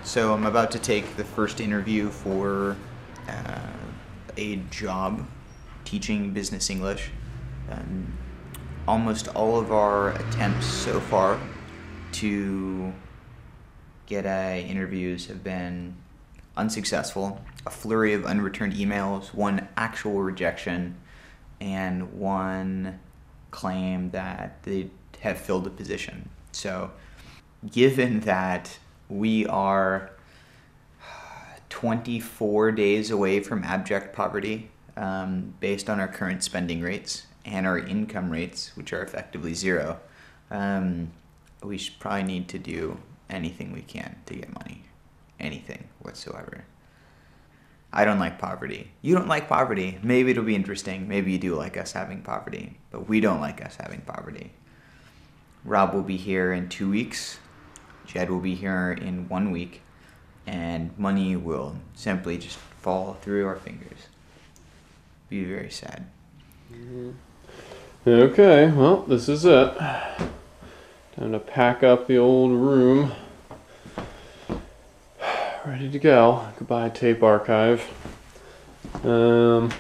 So I'm about to take the first interview for a job teaching business English. Almost all of our attempts so far to get interviews have been unsuccessful. A flurry of unreturned emails, one actual rejection, and one claim that they have filled a position. So given that we are 24 days away from abject poverty, based on our current spending rates and our income rates, which are effectively zero, we should probably need to do anything we can to get money. Anything whatsoever. I don't like poverty. You don't like poverty. Maybe it'll be interesting. Maybe you do like us having poverty, but we don't like us having poverty. Rob will be here in 2 weeks. Jed will be here in 1 week. And money will simply just fall through our fingers. Be very sad. Okay, well, this is it. Time to pack up the old room. Ready to go. Goodbye, tape archive. Don't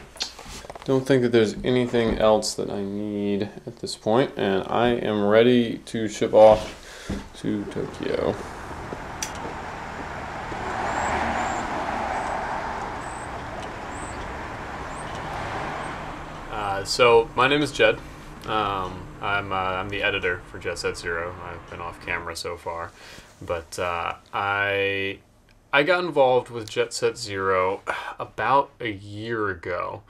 think that there's anything else that I need at this point, and I am ready to ship off to Tokyo. So my name is Jed. I'm the editor for JetSetZero. I've been off camera so far, but I got involved with JetSetZero about a year ago.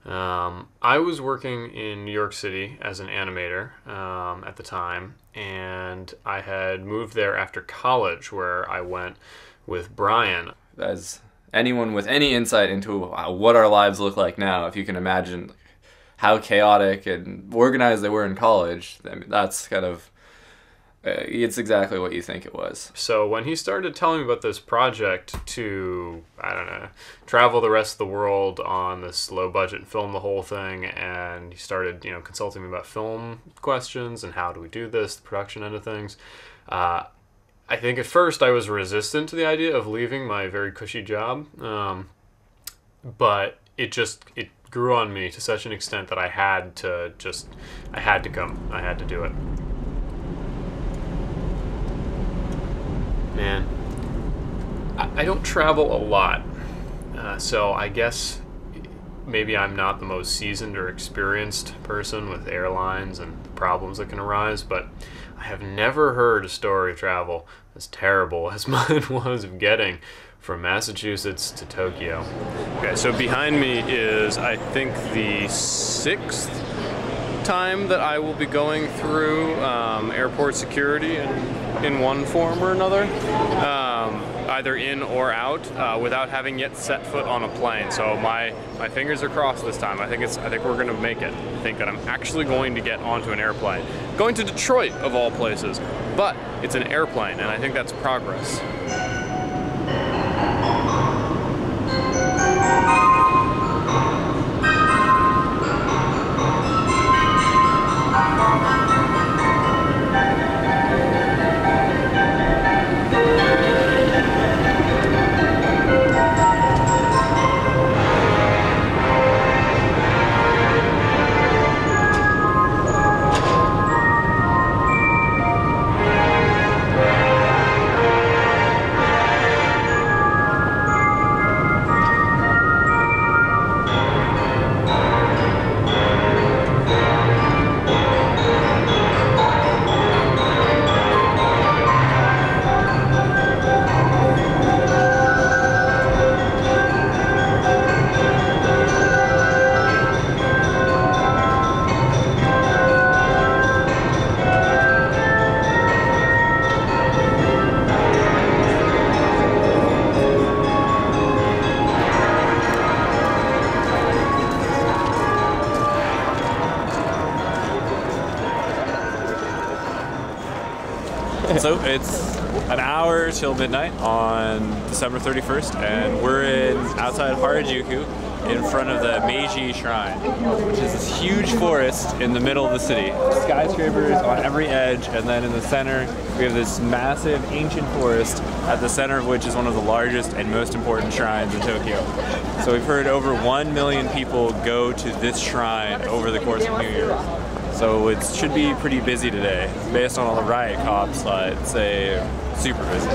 I was working in New York City as an animator at the time, and I had moved there after college, where I went with Brian. As anyone with any insight into what our lives look like now, if you can imagine how chaotic and organized they were in college, I mean, that's kind of, it's exactly what you think it was. So when he started telling me about this project to, I don't know, travel the rest of the world on this low budget and film the whole thing, and he started, consulting me about film questions and how do we do this, the production end of things, I think at first I was resistant to the idea of leaving my very cushy job, but it grew on me to such an extent that I had to come. I had to do it. Man, I don't travel a lot, so I guess maybe I'm not the most seasoned or experienced person with airlines and the problems that can arise, but I have never heard a story of travel as terrible as mine was of getting from Massachusetts to Tokyo. Okay, so behind me is, I think, the 6th time that I will be going through airport security in one form or another, either in or out, without having yet set foot on a plane. So my fingers are crossed this time. I think we're gonna make it. I think that I'm actually going to get onto an airplane. Going to Detroit, of all places, but it's an airplane, and I think that's progress. So it's an hour till midnight on December 31st, and we're outside Harajuku in front of the Meiji Shrine, which is this huge forest in the middle of the city. Skyscrapers on every edge, and then in the center we have this massive ancient forest, at the center of which is one of the largest and most important shrines in Tokyo. So we've heard over 1 million people go to this shrine over the course of New Year's. So it should be pretty busy today. Based on all the riot cops, I'd say super busy.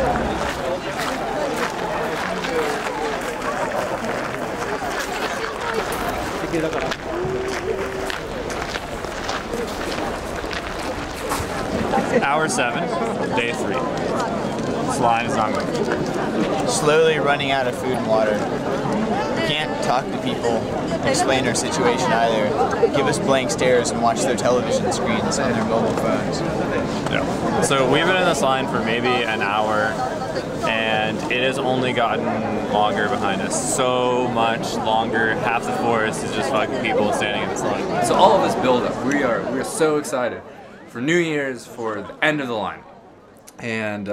Hour 7, day 3. This line is not moving. Slowly running out of food and water. Can't talk to people, explain our situation either. Give us blank stares and watch their television screens on their mobile phones. Yeah. So we've been in this line for maybe an hour, and it has only gotten longer behind us. So much longer. Half the forest is just fucking people standing in this line. So all of this build-up, we are so excited for New Year's, for the end of the line. And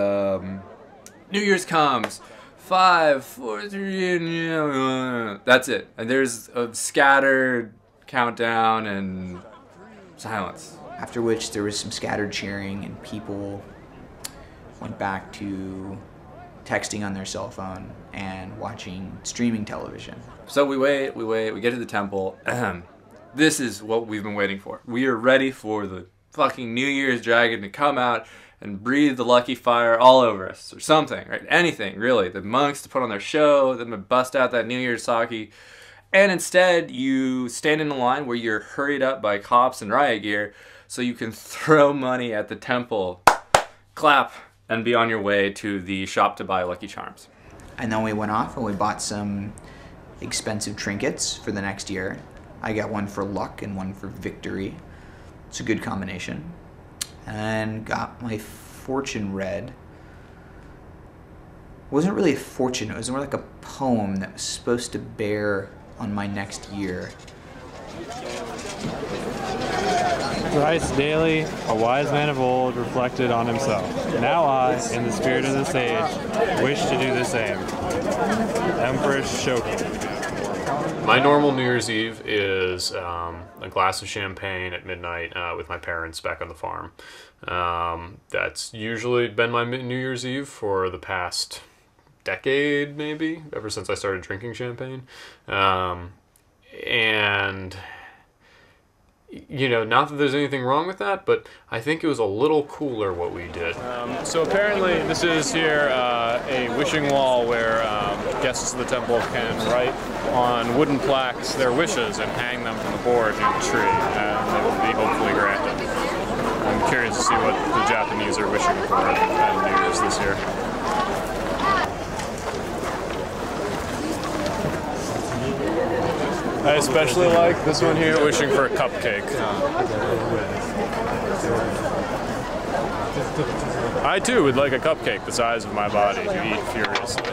New Year's comes. 5, 4, 3, that's it. And there's a scattered countdown and silence. After which there was some scattered cheering and people went back to texting on their cell phone and watching streaming television. So we wait, we get to the temple. This is what we've been waiting for. We are ready for the fucking New Year's dragon to come out and breathe the lucky fire all over us, or something, right? Anything, really. The monks to put on their show, them to bust out that New Year's sake. And instead, you stand in a line where you're hurried up by cops and riot gear so you can throw money at the temple, clap, and be on your way to the shop to buy Lucky Charms. And then we went off and we bought some expensive trinkets for the next year. I got one for luck and one for victory. It's a good combination. And got my fortune read. It wasn't really a fortune, it was more like a poem that was supposed to bear on my next year. Thrice daily, a wise man of old reflected on himself. Now I, in the spirit of this age, wish to do the same. Empress Shoki. My normal New Year's Eve is a glass of champagne at midnight with my parents back on the farm. That's usually been my New Year's Eve for the past decade, maybe, ever since I started drinking champagne. And, you know, not that there's anything wrong with that, but I think it was a little cooler what we did. So apparently this is here a wishing wall where guests of the temple can write on wooden plaques their wishes and hang them from the board near the tree, and they will be hopefully granted. I'm curious to see what the Japanese are wishing for at New Year's this year. I especially like this one here, wishing for a cupcake. I too would like a cupcake the size of my body to eat furiously.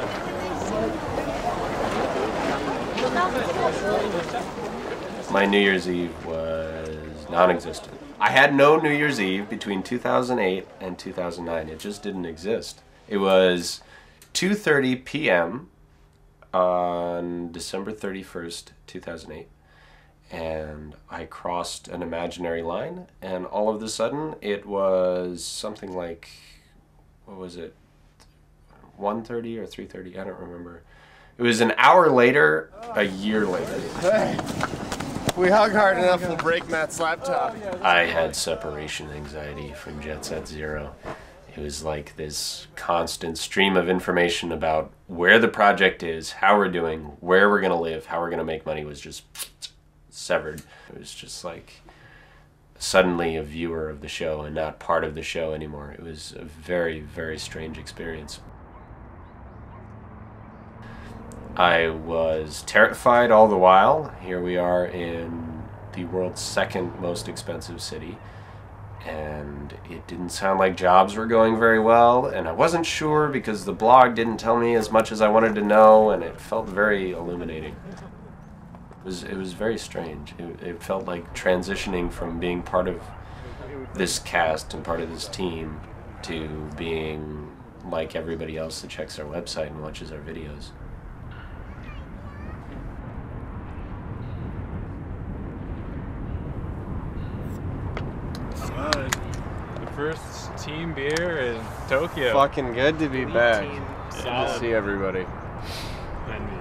My New Year's Eve was non-existent. I had no New Year's Eve between 2008 and 2009. It just didn't exist. It was 2:30 p.m. on December 31st, 2008. And I crossed an imaginary line, and all of a sudden it was something like, what was it, 1:30 or 3:30? I don't remember. It was an hour later, a year later. Hey, if we hug hard enough, we'll break Matt's laptop. I had separation anxiety from JetSetZero. It was like this constant stream of information about where the project is, how we're doing, where we're going to live, how we're going to make money was just severed. It was just like suddenly a viewer of the show and not part of the show anymore. It was a very, very strange experience. I was terrified all the while. Here we are in the world's second most expensive city, and it didn't sound like jobs were going very well, and I wasn't sure because the blog didn't tell me as much as I wanted to know, and it felt very illuminating. It was very strange. It felt like transitioning from being part of this cast and part of this team to being like everybody else that checks our website and watches our videos. first team beer in Tokyo. Fucking good to be back. Team Good to solid. see everybody. And